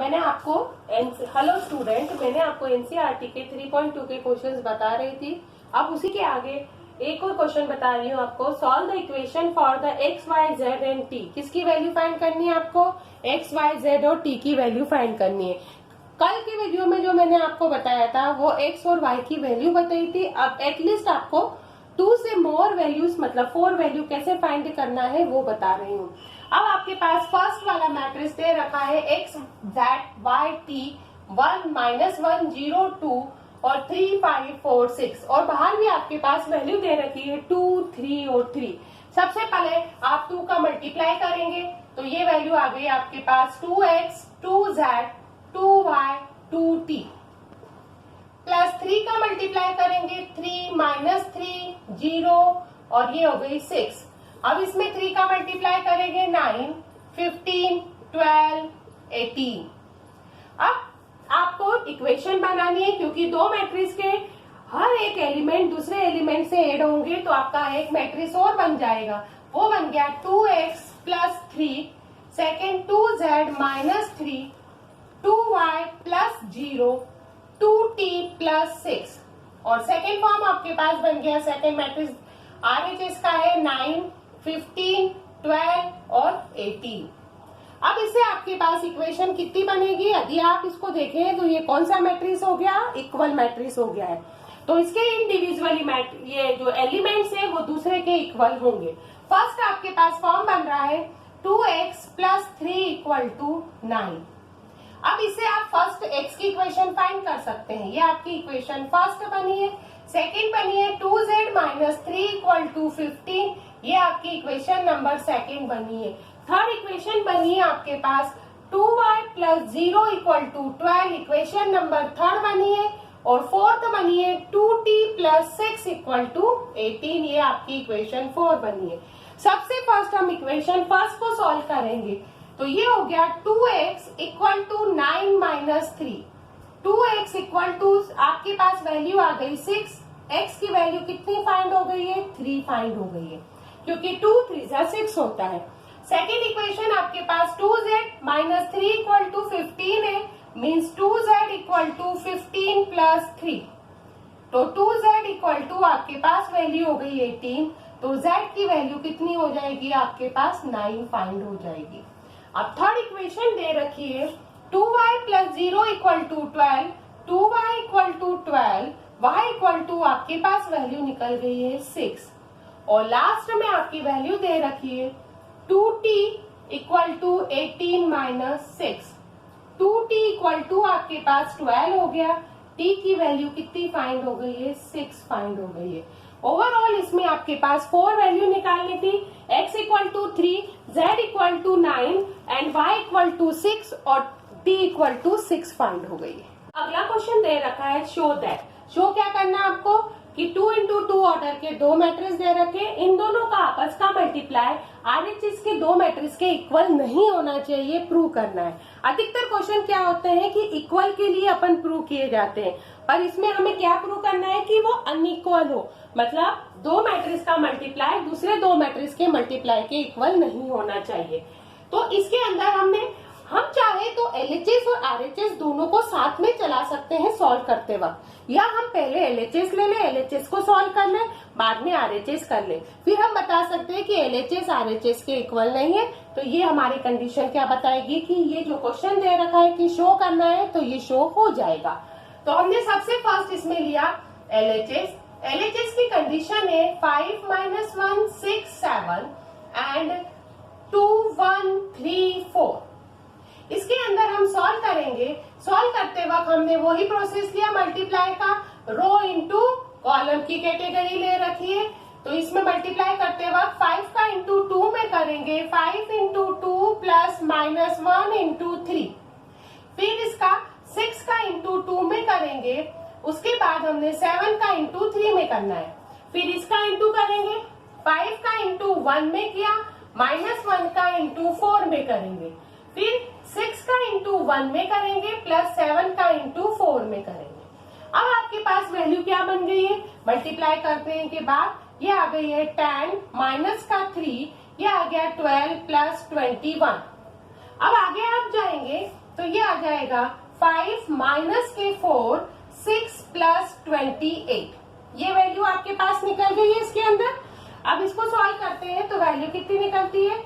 मैंने आपको hello student, मैंने आपको एनसीईआरटी के 3.2 के क्वेश्चंस बता रही थी। अब उसी के आगे एक और क्वेश्चन बता रही हूँ आपको। Solve the equation for the x y z and t. किसकी वैल्यू फाइंड करनी है आपको? एक्स वाई जेड और टी की वैल्यू फाइंड करनी है। कल की वीडियो में जो मैंने आपको बताया था वो एक्स और वाई की वैल्यू बताई थी। अब एटलीस्ट आपको 2 से मोर वैल्यूज मतलब 4 वैल्यू कैसे फाइंड करना है वो बता रही हूँ। अब आपके पास फर्स्ट वाला मैट्रिक्स दे रखा है एक्स जेड वाई टी 1 -1 0 2 और 3 5 4 6 और बाहर भी आपके पास वैल्यू दे रखी है 2 3 और 3। सबसे पहले आप 2 का मल्टीप्लाई करेंगे तो ये वैल्यू आ गई आपके पास 2x 2z 2y 2t plus 3 का मल्टीप्लाई करेंगे 3 -3 0 और ये हो गई 6। अब इसमें 3 का मल्टीप्लाई करेंगे 9 15 12 18। अब आपको इक्वेशन बनानी है क्योंकि दो मैट्रिक्स के हर एक एलिमेंट दूसरे एलिमेंट से ऐड होंगे तो आपका एक मैट्रिक्स और बन जाएगा। वो बन गया 2x + 3 second 2z - 3 2y + 0 2t + 6 और सेकेंड फॉर्म आपके पास बन गया। सेकेंड मैट्रिक्स RHS का है 9 15 12 और 18। अब इससे आपके पास इक्वेशन कितनी बनेगी? यदि आप इसको देखें तो ये कौन सा मैट्रिक्स हो गया? इक्वल मैट्रिक्स हो गया है। तो इसके इंडिविजुअली ये जो एलिमेंट्स है वो दूसरे के इक्वल होंगे। फर्स्ट आपके पास फॉर्म बन रहा है 2x + 3 = 9। अब इससे आप फर्स्ट x की इक्वेशन फाइंड कर सकते हैं। ये आपकी इक्वेशन फर्स्ट बनी है। सेकेंड बनी है 2z - 3 = 15। ये आपकी इक्वेशन नंबर सेकेंड बनी है। थर्ड इक्वेशन बनी है आपके पास 2y + 0 = 12। इक्वेशन नंबर थर्ड बनी है और फोर्थ बनी है 2t + 6 = 18। ये आपकी इक्वेशन 4 बनी है। सबसे फर्स्ट हम इक्वेशन फर्स्ट को सॉल्व करेंगे तो ये हो गया 2x = 9 - 3। 2x = आपके पास वैल्यू आ गई 6। x की वैल्यू कितनी फाइंड हो गई है? 3 फाइंड हो गई है क्योंकि 2 3 6 होता है। सेकेंड इक्वेशन आपके पास 2z - 3 = 15 है। मीन्स 2z = 15 + 3 तो 2z = आपके पास वैल्यू हो गई 18। तो z की वैल्यू कितनी हो जाएगी? आपके पास 9 फाइंड हो जाएगी। अब थर्ड इक्वेशन दे रखी है 2y + 0 = 12 2y = 12 y = आपके पास वैल्यू निकल गई है 6 और लास्ट में आपकी वैल्यू दे रखी है 2t = 18 - 6। 2t = आपके पास 12 हो गया। t की वैल्यू कितनी फाइंड हो गई है? 6 फाइंड हो गई है। ओवरऑल इसमें आपके पास 4 वैल्यू निकालनी थी। x = 3 z = 9 एंड y = 6 और t = 6 फाइंड हो गई है। अगला क्वेश्चन दे रखा है शो दैट। शो क्या करना है आपको कि 2 × 2 ऑर्डर के दो मैट्रिक्स दे रखे, इन दोनों का आपस का मल्टीप्लाई RHS के दो मैट्रिक्स के इक्वल नहीं होना चाहिए, प्रूव करना है। अधिकतर क्वेश्चन क्या होते हैं कि इक्वल के लिए अपन प्रूव किए जाते हैं, पर इसमें हमें क्या प्रूव करना है कि वो अनइक्वल हो, मतलब दो मैट्रिक्स का मल्टीप्लाई दूसरे दो मैट्रिक्स के मल्टीप्लाई के इक्वल नहीं होना चाहिए। तो इसके अंदर हम चाहे तो LHS और RHS दोनों को साथ में चला सकते हैं सॉल्व करते वक्त, या हम पहले LHS ले लें, LHS को सॉल्व कर लें, बाद में RHS कर लें। फिर हम बता सकते हैं कि LHS RHS के इक्वल नहीं है। तो ये हमारी कंडीशन क्या बताएगी कि ये जो क्वेश्चन दे रखा है कि शो करना है तो ये शो हो जाएगा। तो हमने सबसे फर्स्ट इसमें लिया LHS। LHS की कंडीशन है 5 - 1 6 7 एंड 2 1 3 4। इसके अंदर हम सॉल्व करेंगे। सॉल्व करते वक्त हमने वही प्रोसेस लिया मल्टीप्लाई का, रो इंटू कॉलम की कैटेगरी ले रखी है। तो इसमें मल्टीप्लाई करते वक्त 5 का इंटू 2 में करेंगे 5 × 2 + -1 × 3। फिर इसका 6 का इंटू 2 में करेंगे। उसके बाद हमने 7 का इंटू 3 में करना है। फिर इसका इंटू करेंगे 5 का इंटू 1 में किया, -1 का इंटू 4 में करेंगे। फिर 6 का इंटू 1 में करेंगे प्लस 7 का इंटू 4 में करेंगे। अब आपके पास वैल्यू क्या बन गई है? मल्टीप्लाई करने के बाद ये आ गई है 10 -3, ये आ गया 12 + 21। अब आगे आप जाएंगे तो ये आ जाएगा 5 माइनस के 4, 6 प्लस 28। ये वैल्यू आपके पास निकल गई है इसके अंदर। अब इसको सॉल्व करते हैं तो वैल्यू कितनी निकलती है?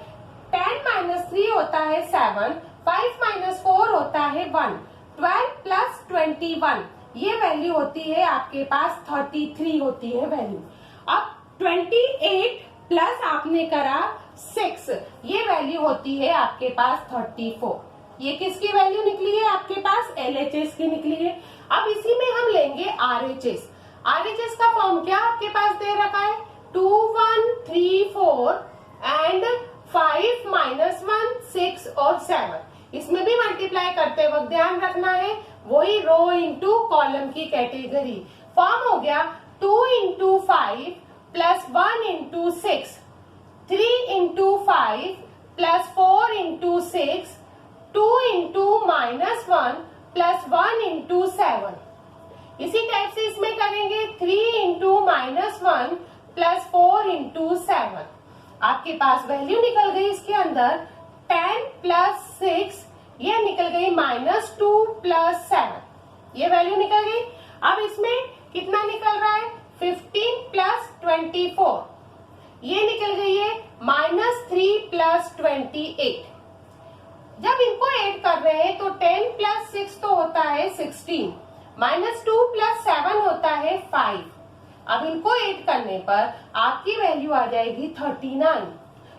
10 माइनस 3 होता है 7, 5 माइनस 4 होता है 1, 12 प्लस 21 ये वैल्यू होती है आपके पास 33 होती है वैल्यू। अब 28 प्लस आपने करा 6 ये वैल्यू होती है आपके पास 34। ये किसकी वैल्यू निकली है? आपके पास LHS की निकली है। अब इसी में हम लेंगे RHS। RHS का फॉर्म क्या आपके पास दे रखा है? 2, 1, 3, 4 एंड 5 माइनस 1, 6 और 7। इसमें भी मल्टीप्लाई करते वक्त ध्यान रखना है वही रो इंटू कॉलम की कैटेगरी। फॉर्म हो गया 2 into 5 plus 1 into 6, 3 into 5 plus 4 into 6, 2 into minus 1 plus 1 into 7। इसी टाइप से इसमें करेंगे 3 इंटू माइनस 1 प्लस 4 इंटू 7। आपके पास वैल्यू निकल गई इसके अंदर 10 प्लस 6 ये निकल गई माइनस 2 प्लस 7 ये वैल्यू निकल गई। अब इसमें कितना निकल रहा है? 15 प्लस 24 ये निकल गई है माइनस 3 प्लस 28। जब इनको ऐड कर रहे हैं तो 10 प्लस 6 तो होता है 16, माइनस 2 प्लस 7 होता है 5। अब इनको ऐड करने पर आपकी वैल्यू आ जाएगी 39।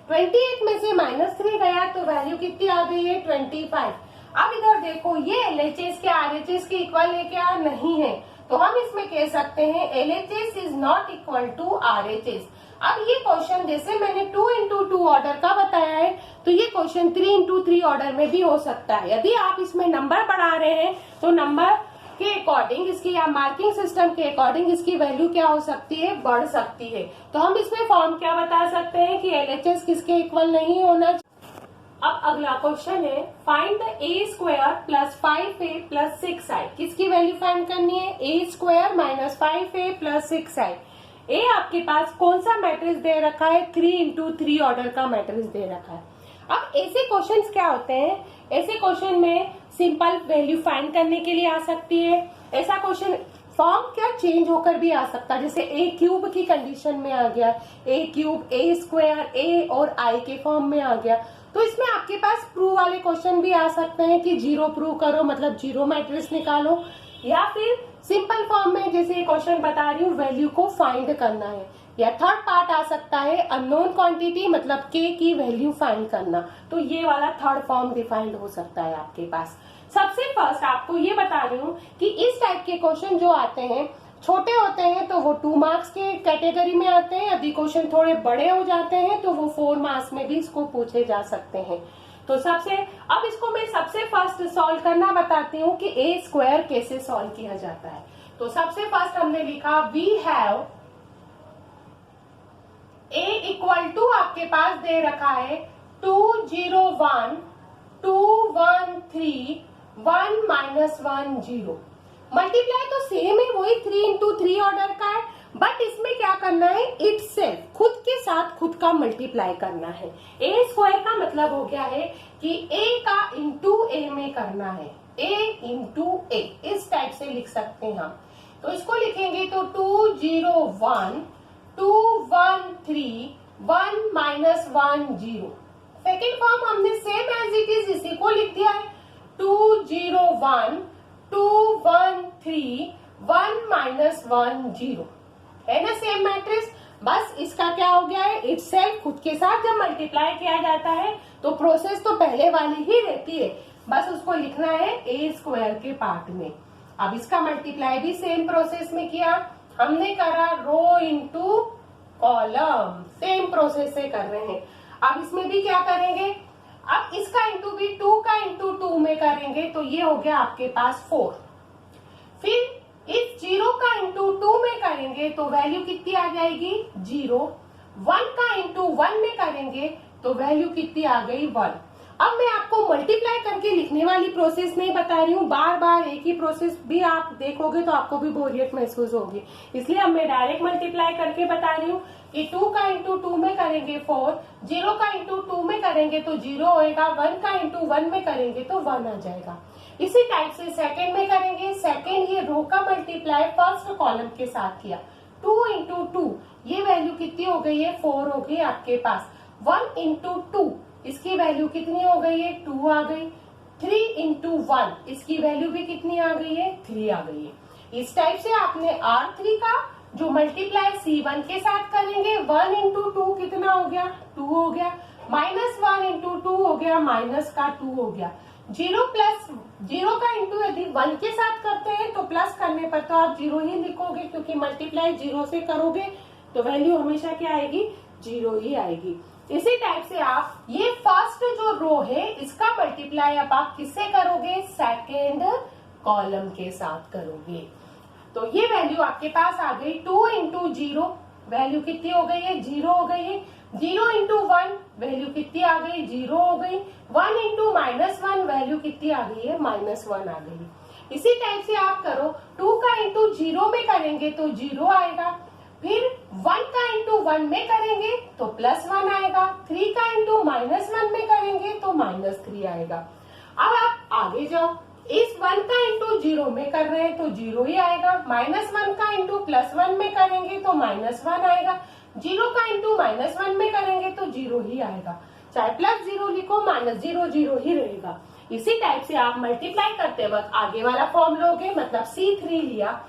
28 में से माइनस 3 गया तो वैल्यू कितनी आ गई है? 25। अब इधर देखो ये LHS के RHS के इक्वल है क्या? नहीं है। तो हम इसमें कह सकते हैं LHS is not equal to RHS। अब ये क्वेश्चन जैसे मैंने 2 इंटू 2 ऑर्डर का बताया है तो ये क्वेश्चन 3 इंटू 3 ऑर्डर में भी हो सकता है। यदि आप इसमें नंबर बढ़ा रहे हैं तो नंबर के अकॉर्डिंग इसकी या मार्किंग सिस्टम के अकॉर्डिंग इसकी वैल्यू क्या हो सकती है? बढ़ सकती है। तो हम इसमें फॉर्म क्या बता सकते हैं कि LHS किसके इक्वल नहीं होना। अब अगला क्वेश्चन है find the a square plus 5a plus 6i। किसकी वैल्यू फाइंड करनी है? a square minus 5a plus 6i। ए आपके पास कौन सा मैट्रिक्स दे रखा है? 3 इंटू 3 ऑर्डर का मैट्रिक्स दे रखा है। अब ऐसे क्वेश्चंस क्या होते हैं? ऐसे क्वेश्चन में सिंपल वैल्यू फाइंड करने के लिए आ सकती है। ऐसा क्वेश्चन फॉर्म क्या चेंज होकर भी आ सकता है, जैसे a क्यूब की कंडीशन में आ गया, a cube, a square, a और i के फॉर्म में आ गया। तो इसमें आपके पास प्रूव वाले क्वेश्चन भी आ सकते हैं कि जीरो प्रूव करो मतलब जीरो मैट्रिक्स निकालो, या फिर सिंपल फॉर्म में जैसे क्वेश्चन बता रही हूँ वैल्यू को फाइंड करना है, या थर्ड पार्ट आ सकता है अननोन क्वांटिटी मतलब k की वैल्यू फाइंड करना। तो ये वाला थर्ड फॉर्म डिफाइंड हो सकता है आपके पास। सबसे फर्स्ट आपको ये बता रही हूँ कि इस टाइप के क्वेश्चन जो आते हैं छोटे होते हैं तो वो 2 मार्क्स के कैटेगरी में आते हैं, यदि क्वेश्चन थोड़े बड़े हो जाते हैं तो वो 4 मार्क्स में भी इसको पूछे जा सकते हैं। तो अब इसको मैं सबसे फर्स्ट सॉल्व करना बताती हूँ कि ए स्क्वायर कैसे सॉल्व किया जाता है। तो सबसे फर्स्ट हमने लिखा we have a equal to आपके पास दे रखा है 2, 0, 1, 2, 1, 3, 1 माइनस 1, 0। मल्टीप्लाई तो सेम है, वही 3 इंटू 3 ऑर्डर का है, बट इसमें क्या करना है? इटसेल्फ खुद के साथ खुद का मल्टीप्लाई करना है। ए स्क्वायर का मतलब हो गया है कि ए का इंटू ए में करना है, ए इंटू ए, इस टाइप से लिख सकते हैं हम। तो इसको लिखेंगे तो 2, 0, 1, 2, 1, 3, 1 माइनस 1, 0। सेकेंड फॉर्म हमने सेम एज इट इज इसी को लिख दिया है 2, 0, 1, 2, 1, 3, 1 माइनस 1, 0 है ना सेम मैट्रिक्स। बस इसका क्या हो गया है? इटसेल्फ खुद के साथ जब मल्टीप्लाई किया जाता है तो प्रोसेस तो पहले वाली ही रहती है, बस उसको लिखना है ए स्क्वायर के पार्ट में। अब इसका मल्टीप्लाई भी सेम प्रोसेस में किया, हमने करा rho into column, same process से कर रहे हैं। अब इसमें भी क्या करेंगे? अब इसका इंटू भी 2 का इंटू 2 में करेंगे तो ये हो गया आपके पास 4। फिर इस 0 का इंटू 2 में करेंगे तो वैल्यू कितनी आ जाएगी? 0। 1 का इंटू 1 में करेंगे तो वैल्यू कितनी आ गई? 1। अब मैं आपको मल्टीप्लाई करके लिखने वाली प्रोसेस नहीं बता रही हूँ, बार बार एक ही प्रोसेस भी आप देखोगे तो आपको भी बोरियत महसूस होगी, इसलिए अब मैं डायरेक्ट मल्टीप्लाई करके बता रही हूँ कि 2 का इंटू 2 में करेंगे 4, 0 का इंटू 2 में करेंगे तो 0 होएगा, 1 का इंटू 1 में करेंगे तो 1 आ जाएगा। इसी टाइप से सेकेंड में करेंगे, सेकेंड ये रो का मल्टीप्लाई फर्स्ट कॉलम के साथ किया, 2 इंटू 2 ये वैल्यू कितनी हो गई है 4 हो गई आपके पास, 1 इंटू 2 इसकी वैल्यू कितनी हो गई है 2 आ गई, 3 इंटू 1 इसकी वैल्यू भी कितनी आ गई है 3 आ गई है। इस टाइप से आपने R3 का जो मल्टीप्लाई C1 के साथ करेंगे, 1 इंटू 2 कितना हो गया 2 हो गया, माइनस 1 इंटू 2 हो गया, माइनस का 2 हो गया, 0 प्लस 0 का इंटू यदि 1 के साथ करते हैं तो प्लस करने पर तो आप 0 ही लिखोगे, क्योंकि मल्टीप्लाई 0 से करोगे तो वैल्यू हमेशा क्या आएगी 0 ही आएगी। इसी टाइप से आप ये फर्स्ट जो रो है इसका मल्टीप्लाई अब आप किससे करोगे, सेकेंड कॉलम के साथ करोगे। तो ये वैल्यू आपके पास आ गई 2 इंटू 0 वैल्यू कितनी हो गई है 0 हो गई है, 0 इंटू 1 वैल्यू कितनी आ गई 0 हो गई, 1 इंटू -1 वैल्यू कितनी आ गई है -1 आ गई। इसी टाइप से आप करो, 2 का इंटू 0 में करेंगे तो 0 आएगा, फिर 1 का इंटू 1 में करेंगे तो +1 आएगा, 3 का इंटू -1 में करेंगे तो -3 आएगा। अब आप आगे जाओ, इस 1 का इंटू 0 में कर रहे हैं तो 0 ही आएगा, -1 का इंटू +1 में करेंगे तो -1 आएगा, 0 का इंटू -1 में करेंगे तो 0 ही आएगा, चाहे +0 लिखो -0 0 ही रहेगा। इसी टाइप से आप मल्टीप्लाई करते वक्त आगे वाला फॉर्म लोगे, मतलब C3 लिया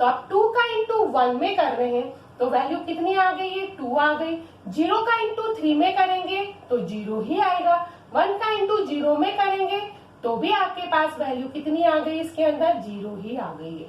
तो आप 2 का इंटू 1 में कर रहे हैं तो वैल्यू कितनी आ गई है 2 आ गई, 0 का इंटू 3 में करेंगे तो 0 ही आएगा, 1 का इंटू 0 में करेंगे तो भी आपके पास वैल्यू कितनी आ गई, इसके अंदर 0 ही आ गई है,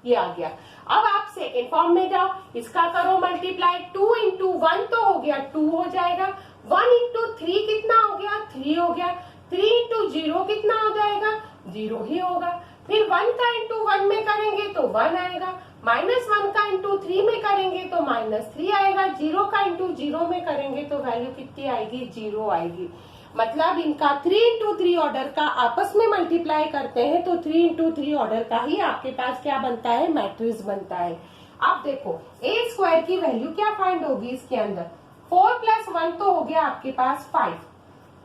ये आ गया। अब आप सेकेंड फॉर्म में जाओ, इसका करो मल्टीप्लाई, 2 इंटू 1 तो हो गया 2 हो जाएगा, 1 इंटू 3 कितना हो गया 3 हो गया, 3 इंटू 0 कितना हो जाएगा 0 ही होगा, फिर 1 का इंटू 1 में करेंगे तो 1 आएगा, -1 का इंटू 3 में करेंगे तो -3 आएगा, 0 का इंटू 0 में करेंगे तो वैल्यू कितनी आएगी 0 आएगी। मतलब इनका 3 इंटू 3 ऑर्डर का आपस में मल्टीप्लाई करते हैं तो 3 इंटू 3 ऑर्डर का ही आपके पास क्या बनता है मैट्रिक्स बनता है। अब देखो A² की वैल्यू क्या फाइंड होगी इसके अंदर, 4 + 1 तो हो गया आपके पास 5,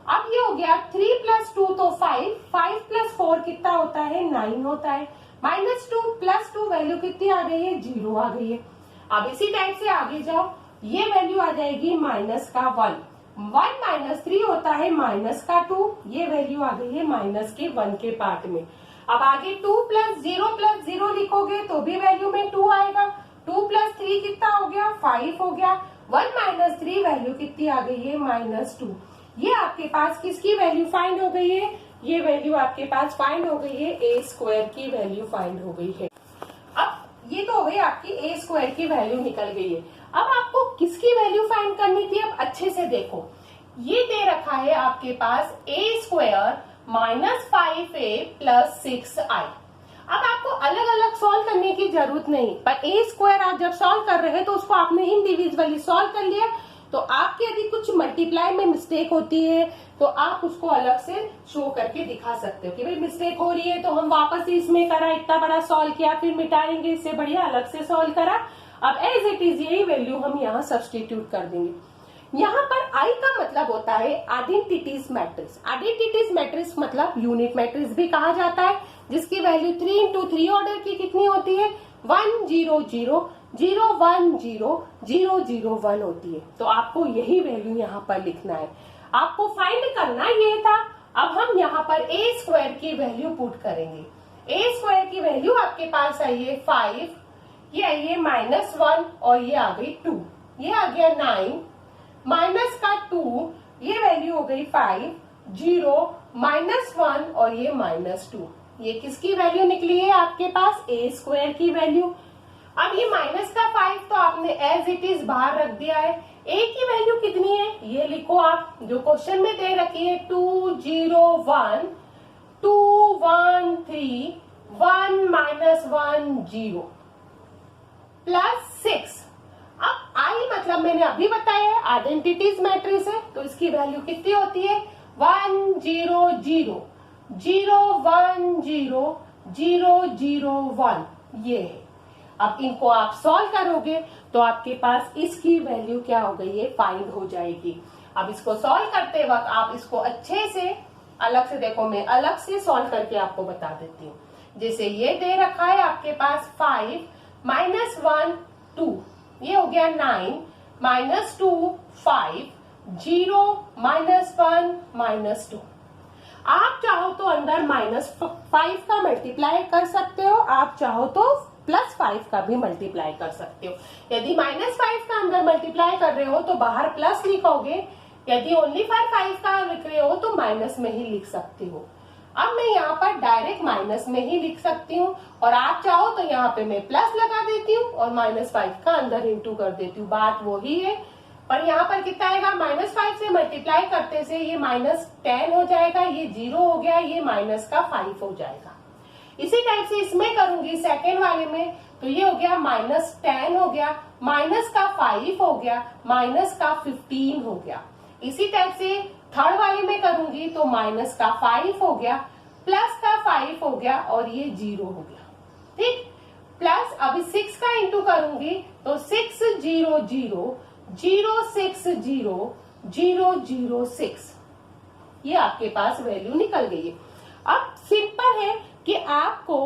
अब ये हो गया 3 + 2 तो 5, 5 + 4 कितना होता है 9 होता है, -2 + 2 वैल्यू कितनी आ गई है 0 आ गई है। अब इसी टाइप से आगे जाओ, ये वैल्यू आ जाएगी -1, 1 - 3 होता है -2, ये वैल्यू आ गई है -1 के पार्ट में। अब आगे 2 + 0 लिखोगे तो भी वैल्यू में 2 आएगा, 2 + 3 कितना हो गया 5 हो गया, 1 - 3 वैल्यू कितनी आ गई है -2। ये आपके पास किसकी वैल्यू फाइंड हो गई है, ये वैल्यू आपके पास फाइंड हो गई है A² की वैल्यू फाइंड हो गई है। अब ये तो हो गई आपकी A² की वैल्यू निकल गई है। अब आपको किसकी वैल्यू फाइंड करनी थी, अब अच्छे से देखो, ये दे रखा है आपके पास A² -5A + 6I। अब आपको अलग अलग सॉल्व करने की जरूरत नहीं, पर A² आप जब सॉल्व कर रहे हैं तो उसको आपने इंडिविजुअली सॉल्व कर लिया, तो आपके यदि कुछ मल्टीप्लाई में मिस्टेक होती है तो आप उसको अलग से शो करके दिखा सकते हो कि भाई मिस्टेक हो रही है तो हम वापस इसमें करा, इतना बड़ा सॉल्व किया फिर मिटाएंगे, इससे बढ़िया अलग से सॉल्व करा। अब एज इट इज यही वैल्यू हम यहाँ सब्सटीट्यूट कर देंगे। यहाँ पर आई का मतलब होता है आइडेंटिटीज मैट्रिक्स। आइडेंटिटीज मैट्रिक्स मतलब यूनिट मैट्रिक्स भी कहा जाता है, जिसकी वैल्यू 3 इंटू 3 ऑर्डर की कितनी होती है 1 0 0 0 1 0 0 0 1 होती है। तो आपको यही वैल्यू यहाँ पर लिखना है, आपको फाइंड करना ये था। अब हम यहाँ पर A² की वैल्यू पुट करेंगे। A² की वैल्यू आपके पास आई है 5, ये आई है -1 और ये आ गई 2, ये आ गया 9 माइनस का 2, ये वैल्यू हो गई 5, 0 -1 और ये -2, ये किसकी वैल्यू निकली है आपके पास A² की वैल्यू। अब ये माइनस का 5 तो आपने एज इट इज बाहर रख दिया है। A की वैल्यू कितनी है ये लिखो आप, जो क्वेश्चन में दे रखी है 2 0 1 2 1 3 1 -1 0 +6। अब I मतलब मैंने अभी बताया है आइडेंटिटीज मैट्रिक्स है, तो इसकी वैल्यू कितनी होती है 1 0 0 0 1 0 0 0 1 ये है। अब इनको आप सॉल्व करोगे तो आपके पास इसकी वैल्यू क्या हो गई है, फाइंड हो जाएगी। अब इसको सॉल्व करते वक्त आप इसको अच्छे से अलग से देखो, मैं अलग से सॉल्व करके आपको बता देती हूँ। जैसे ये दे रखा है आपके पास 5 माइनस 1 2, ये हो गया 9 माइनस 2 5 0 माइनस 1 माइनस 2। आप चाहो तो अंदर -5 का मल्टीप्लाई कर सकते हो, आप चाहो तो +5 का भी मल्टीप्लाई कर सकते हो। यदि -5 का अंदर मल्टीप्लाई कर रहे हो तो बाहर प्लस लिखोगे, यदि ओनली फॉर 5 का लिख रहे हो तो माइनस में ही लिख सकते हो। अब मैं यहाँ पर डायरेक्ट माइनस में ही लिख सकती हूँ, और आप चाहो तो यहाँ पे मैं प्लस लगा देती हूँ और -5 का अंदर इंटू कर देती हूँ, बात वही है। पर यहाँ पर कितना आएगा, -5 से मल्टीप्लाई करते से ये -10 हो जाएगा, ये 0 हो गया, ये -5 हो जाएगा। इसी टाइप से इसमें करूंगी सेकेंड वाले में, तो ये हो गया -10 हो गया, -5 हो गया, -15 हो गया। इसी टाइप से थर्ड वाले में करूंगी तो -5 हो गया, +5 हो गया और ये 0 हो गया। ठीक, प्लस अभी 6 का इंटू करूंगी तो 6 0 0 0 6 0 0 0 6, ये आपके पास वैल्यू निकल गई है। अब सिंपल है कि आपको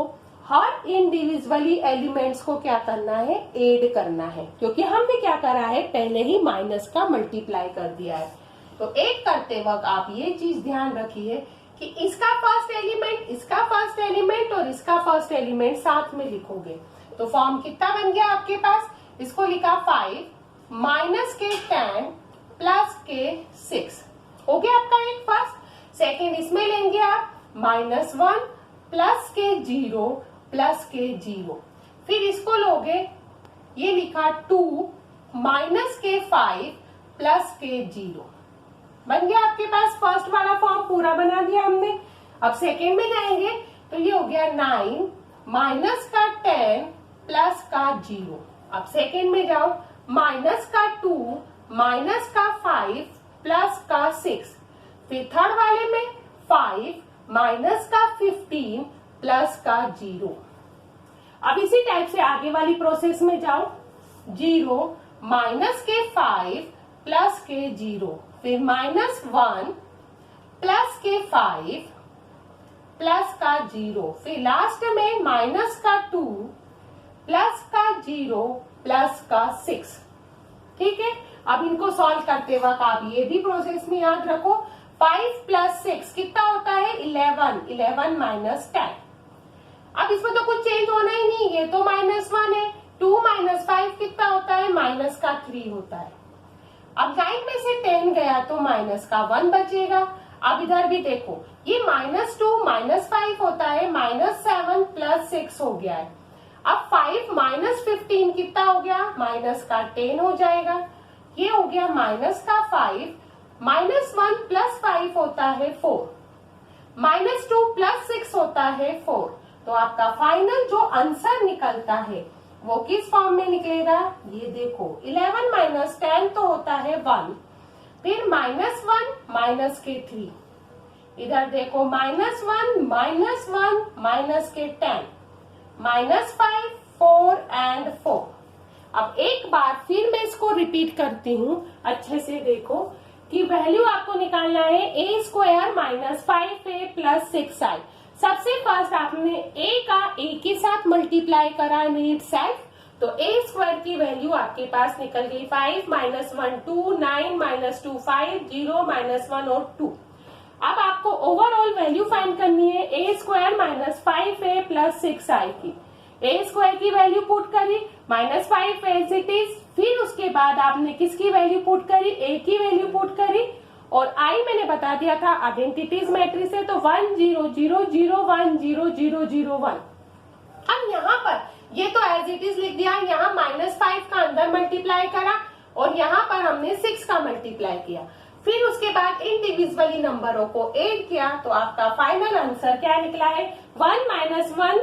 हर इंडिविजुअली एलिमेंट्स को क्या करना है, ऐड करना है, क्योंकि हमने क्या करा है, पहले ही माइनस का मल्टीप्लाई कर दिया है। तो ऐड करते वक्त आप ये चीज ध्यान रखिए कि इसका फर्स्ट एलिमेंट, इसका फर्स्ट एलिमेंट और इसका फर्स्ट एलिमेंट साथ में लिखोगे तो फॉर्म कितना बन गया आपके पास, इसको लिखा 5 माइनस के 10 प्लस के 6 हो गया आपका एक फर्स्ट। सेकेंड इसमें लेंगे आप -1 प्लस के 0 प्लस के 0, फिर इसको लोगे, ये लिखा 2 माइनस के 5 प्लस के 0, बन गया आपके पास फर्स्ट वाला फॉर्म पूरा बना दिया हमने। अब सेकेंड में जाएंगे तो ये हो गया 9 माइनस का 10 प्लस का 0। अब सेकेंड में जाओ, माइनस का 2 माइनस का 5 प्लस का 6, फिर थर्ड वाले में 5 माइनस का 15 प्लस का 0। अब इसी टाइप से आगे वाली प्रोसेस में जाओ, 0 माइनस के 5 प्लस के 0, फिर -1 प्लस के 5 प्लस का 0, फिर लास्ट में माइनस का 2 प्लस का 0 प्लस का 6। ठीक है, अब इनको सॉल्व करते वक्त आप ये भी प्रोसेस में याद रखो, 5 प्लस 6 कितना होता है, 11, 11 माइनस 10। अब इसमें तो कुछ चेंज होना ही नहीं, ये तो -1 है, 2 माइनस 5 कितना होता है, -3 होता है। अब 9 में से 10 गया तो -1 बचेगा। अब इधर भी देखो, ये -2 -5 होता है, -7 प्लस 6 हो गया है। अब 5 माइनस 15 कितना हो गया, -10 हो जाएगा। ये हो गया -5, -1 प्लस 5 होता है 4, -2 प्लस 6 होता है 4। तो आपका फाइनल जो आंसर निकलता है वो किस फॉर्म में निकलेगा, ये देखो 11 माइनस 10 तो होता है 1, फिर -1 माइनस के 3, इधर देखो -1 माइनस के 10 -5 4 एंड 4। अब एक बार फिर मैं इसको रिपीट करती हूँ, अच्छे से देखो कि वैल्यू आपको निकालना है a² minus 5a plus 6i। सबसे फर्स्ट आपने a का a के साथ मल्टीप्लाई करा इट सेल्फ, तो a² की वैल्यू आपके पास निकल गई 5 माइनस 1 2 9 माइनस 2 5 0 माइनस 1 और 2। अब आपको ओवरऑल वैल्यू फाइंड करनी है a² minus 5a plus 6i की। a² की वैल्यू पुट करी, -5 एज इट इज, फिर उसके बाद आपने किसकी वैल्यू पुट करी, a की वैल्यू पुट करी, और i मैंने बता दिया था आइडेंटिटीज मैट्रिक्स है, तो 1 0 0 0 1 0 0 0 1। अब यहाँ पर ये तो एज इट इज लिख दिया, यहाँ -5 का अंदर मल्टीप्लाई करा और यहाँ पर हमने 6 का मल्टीप्लाई किया, फिर उसके बाद इंडिविजुअली नंबरों को ऐड किया, तो आपका फाइनल आंसर क्या निकला है, 1 माइनस 1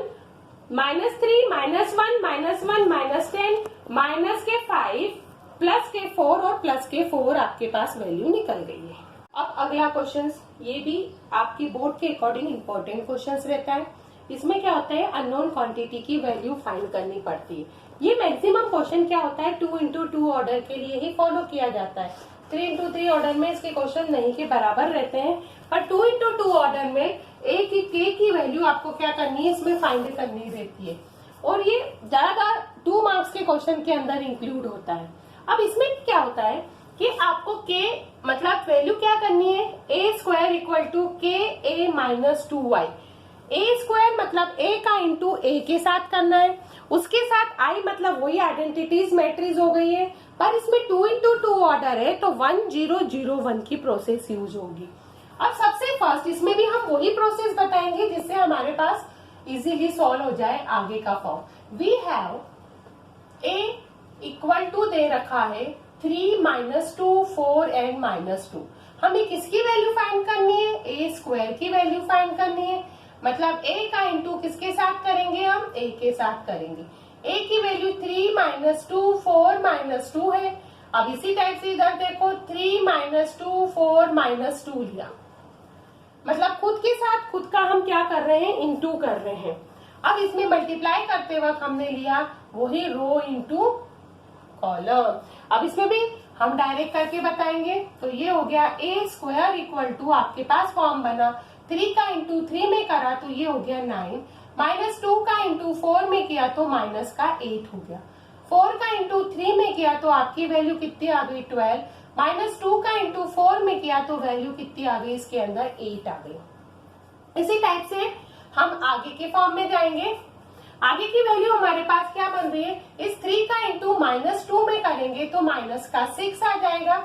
-3 -1 -1 -10 माइनस के 5 प्लस के 4 और प्लस के 4 आपके पास वैल्यू निकल गई है। अब अगला क्वेश्चन, ये भी आपकी बोर्ड के अकॉर्डिंग इम्पोर्टेंट क्वेश्चन रहता है। इसमें क्या होता है, अननोन क्वांटिटी की वैल्यू फाइंड करनी पड़ती है। ये मैक्सिमम क्वेश्चन क्या होता है 2x2 ऑर्डर के लिए ही फॉलो किया जाता है। 3x3 ऑर्डर में इसके क्वेश्चन नहीं के बराबर रहते हैं, पर 2x2 ऑर्डर में एक के की वैल्यू आपको क्या करनी है, इसमें फाइंड करनी रहती है, और ये ज्यादातर 2 मार्क्स के क्वेश्चन के अंदर इंक्लूड होता है। अब इसमें क्या होता है कि आपको के मतलब वैल्यू क्या करनी है, ए स्क्वायर इक्वल टू के ए माइनस 2y। ए स्क्वायर मतलब ए का इंटू ए के साथ करना है, उसके साथ आई मतलब वही आइडेंटिटीज मैट्रिक्स हो गई है, पर इसमें 2x2 ऑर्डर है तो 1001 की प्रोसेस यूज होगी। अब सबसे फर्स्ट इसमें भी हम वही प्रोसेस बताएंगे जिससे हमारे पास इजीली सॉल्व हो जाए आगे का form. We have a equal to दे रखा है 3 - 2 4 एंड -2। हमें किसकी वैल्यू फाइंड करनी है, ए स्क्वायर की वैल्यू फाइंड करनी है। मतलब a का इंटू किसके साथ करेंगे, हम a के साथ करेंगे। a की वैल्यू 3 - 2 4 -2 है। अब इसी टाइप से इधर देखो 3 - 2 4 -2 लिया, मतलब खुद के साथ खुद का हम क्या कर रहे हैं, इंटू कर रहे हैं। अब इसमें मल्टीप्लाई करते वक्त हमने लिया वही रो इंटू कॉलम। अब इसमें भी हम डायरेक्ट करके बताएंगे, तो ये हो गया ए स्क्वायर इक्वल टू, आपके पास फॉर्म बना 3 का इंटू 3 में करा तो ये हो गया 9, -2 का इंटू 4 में किया तो माइनस का 8 हो गया। 4 का इंटू 3 में किया तो आपकी वैल्यू कितनी आ गई 12, -2 का इंटू 4 में किया तो वैल्यू कितनी आ गई, इसके अंदर 8 आ गई। इसी टाइप से हम आगे के फॉर्म में जाएंगे। आगे की वैल्यू हमारे पास क्या बन रही है, इस 3 का इंटू -2 में करेंगे तो माइनस का 6 आ जाएगा।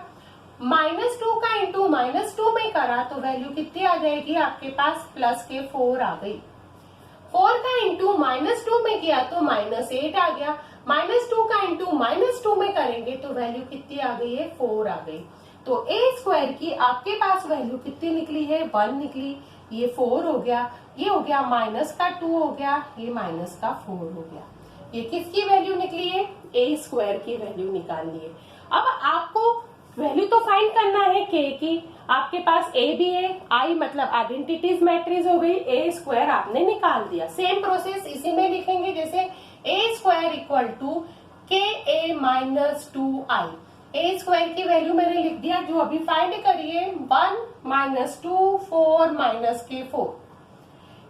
-2 का इंटू -2 में करा तो वैल्यू कितनी आ जाएगी, आपके पास प्लस के 4 आ गई। 4 का इंटू -2 में किया तो -8 आ गया। -2 का इंटू -2 में करेंगे तो वैल्यू कितनी आ गई है, 4 आ गई। तो ए स्क्वायर की आपके पास वैल्यू कितनी निकली है, 1 निकली। ये 4 हो गया, ये हो गया माइनस का 2 हो गया, ये माइनस का 4 हो गया। ये किसकी वैल्यू निकली है, ए स्क्वायर की वैल्यू निकालनी है। अब आपको वैल्यू तो फाइंड करना है के की, आपके पास ए भी है, आई मतलब आइडेंटिटीज मैट्रिक्स हो गई, ए स्क्वायर आपने निकाल दिया। सेम प्रोसेस इसी में लिखेंगे, जैसे ए स्क्वायर इक्वल टू के ए माइनस 2i। ए स्क्वायर की वैल्यू मैंने लिख दिया, जो अभी फाइंड करिए 1 - 2 4 - 4।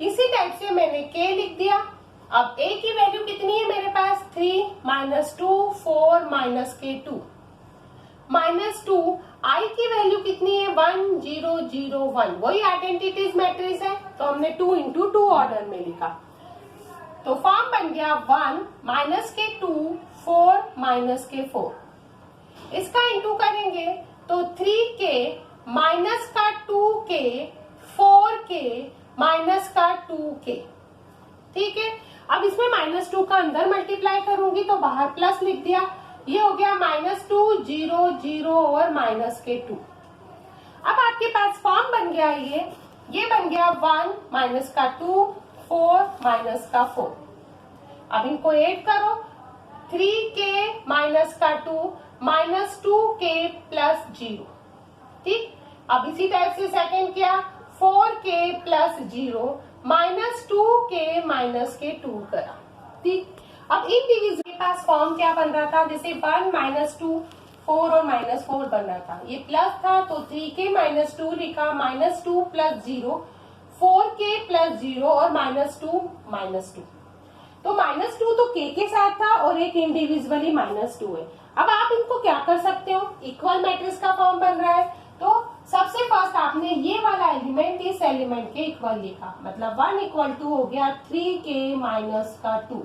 इसी टाइप से मैंने के लिख दिया। अब ए की वैल्यू कितनी है मेरे पास, 3 - 2 4 - 2 -2। आई की वैल्यू कितनी है, 1 0 0 1, वही आइडेंटिटीज मैट्रिक्स है तो हमने 2x2 ऑर्डर में लिखा। तो फॉर्म बन गया 1 - 2 4 - 4। इसका इंटू करेंगे तो 3k - 2k 4k -2k। ठीक है, अब इसमें -2 का अंदर मल्टीप्लाई करूंगी तो बाहर प्लस लिख दिया। ये हो गया -2 0 0 और -2। अब आपके पास फॉर्म बन गया ये बन गया 1 - 2 4 -4। अब इनको ऐड करो, 3k - 2 -2k + 0। ठीक, अब इसी टाइप से सेकंड किया 4k + 0 -2k - 2 करा। ठीक, अब इन डिविजन के पास फॉर्म क्या बन रहा था, जैसे 1 - 2 4 और -4 बन रहा था, ये प्लस था तो 3k - 2 लिखा, -2 + 0 4k + 0 और -2 तो -2 तो k के साथ था और एक इंडिविजुअली -2 है। अब आप इनको क्या कर सकते हो, इक्वल मैट्रिक्स का फॉर्म बन रहा है तो सबसे फर्स्ट आपने ये वाला एलिमेंट इस एलिमेंट के इक्वल लिखा, मतलब 1 = हो गया 3k - 2।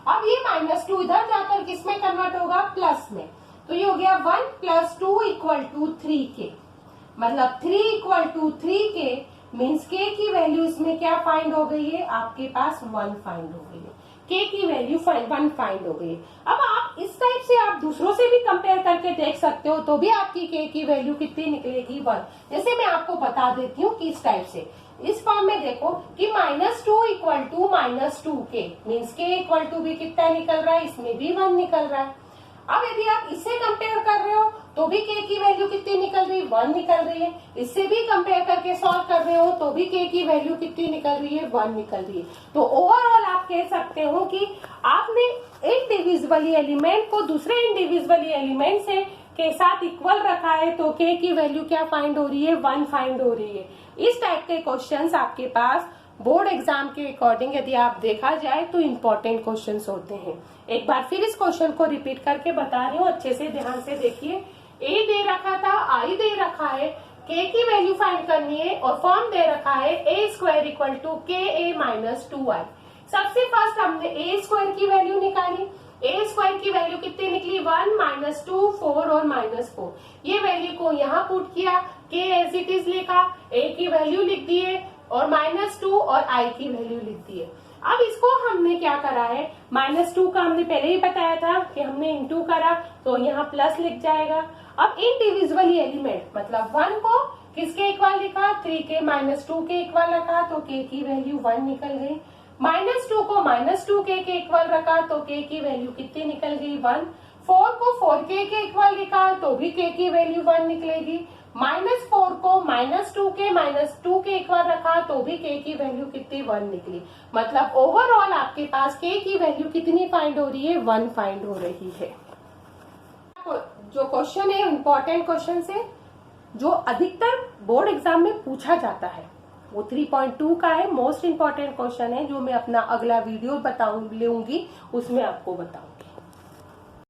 अब ये -2 इधर जाकर किस में कन्वर्ट होगा, प्लस में, तो ये हो गया 1 + 2 = 3k, मतलब 3 = 3k मीन्स k की वैल्यू इसमें क्या फाइंड हो गई है, आपके पास 1 फाइंड हो गई है। k की वैल्यू 1 फाइंड हो गई। अब आप इस टाइप से आप दूसरों से भी कंपेयर करके देख सकते हो तो भी आपकी k की वैल्यू कितनी निकलेगी, 1। जैसे मैं आपको बता देती हूँ किस टाइप से। इस फॉर्म में देखो कि -2 = -2k मीन्स k = भी कितना निकल रहा है, इसमें भी 1 निकल रहा है। अब यदि आप इससे कंपेयर कर रहे हो तो भी k की वैल्यू कितनी निकल रही है, 1 निकल रही है। इससे भी कंपेयर करके सॉल्व कर रहे हो तो भी k की वैल्यू कितनी निकल रही है, 1 निकल रही है। तो ओवरऑल आप कह सकते हो कि आपने इंडिविजुअली एलिमेंट को दूसरे इंडिविजुअली एलिमेंट से के साथ इक्वल रखा है तो k की वैल्यू क्या फाइंड हो रही है, 1 फाइंड हो रही है। इस टाइप के क्वेश्चंस आपके पास बोर्ड एग्जाम के अकॉर्डिंग यदि आप देखा जाए तो इम्पोर्टेंट क्वेश्चंस होते हैं। एक बार फिर इस क्वेश्चन को रिपीट करके बता रही हूँ, अच्छे से ध्यान से देखिए। a दे रखा था, i दे रखा है, k की वैल्यू फाइंड करनी है और फॉर्म दे रखा है a square equal to ka minus 2i। सबसे फर्स्ट हमने a स्क्वायर की वैल्यू निकाली। a स्क्वायर की वैल्यू कितनी निकली, 1 माइनस 2 4 और माइनस 4। ये वैल्यू को यहाँ पुट किया, k एज इट इज लिखा, a की वैल्यू लिख दी है और माइनस 2 और i की वैल्यू लिख दी है। अब इसको हमने क्या करा है, माइनस 2 का हमने पहले ही बताया था कि हमने इंटू करा तो यहाँ प्लस लिख जाएगा। अब इंडिविजुअली एलिमेंट मतलब 1 को किसके इक्वल लिखा, 3 के माइनस 2 के इक्वल रखा तो k की वैल्यू 1 निकल गई। माइनस 2 को माइनस 2 के इक्वल रखा तो k की वैल्यू कितनी निकल गई, 1। 4 को 4 के इक्वल लिखा तो भी k की वैल्यू 1 निकलेगी। माइनस 4 को माइनस 2 के इक्वल रखा तो भी k की वैल्यू कितनी, 1 निकली। मतलब ओवरऑल आपके पास k की वैल्यू कितनी फाइंड हो रही है, 1 फाइंड हो रही है। जो क्वेश्चन है इम्पोर्टेंट क्वेश्चन है जो अधिकतर बोर्ड एग्जाम में पूछा जाता है वो 3.2 का है। मोस्ट इम्पोर्टेंट क्वेश्चन है जो मैं अपना अगला वीडियो लूंगी उसमें आपको बताऊंगी।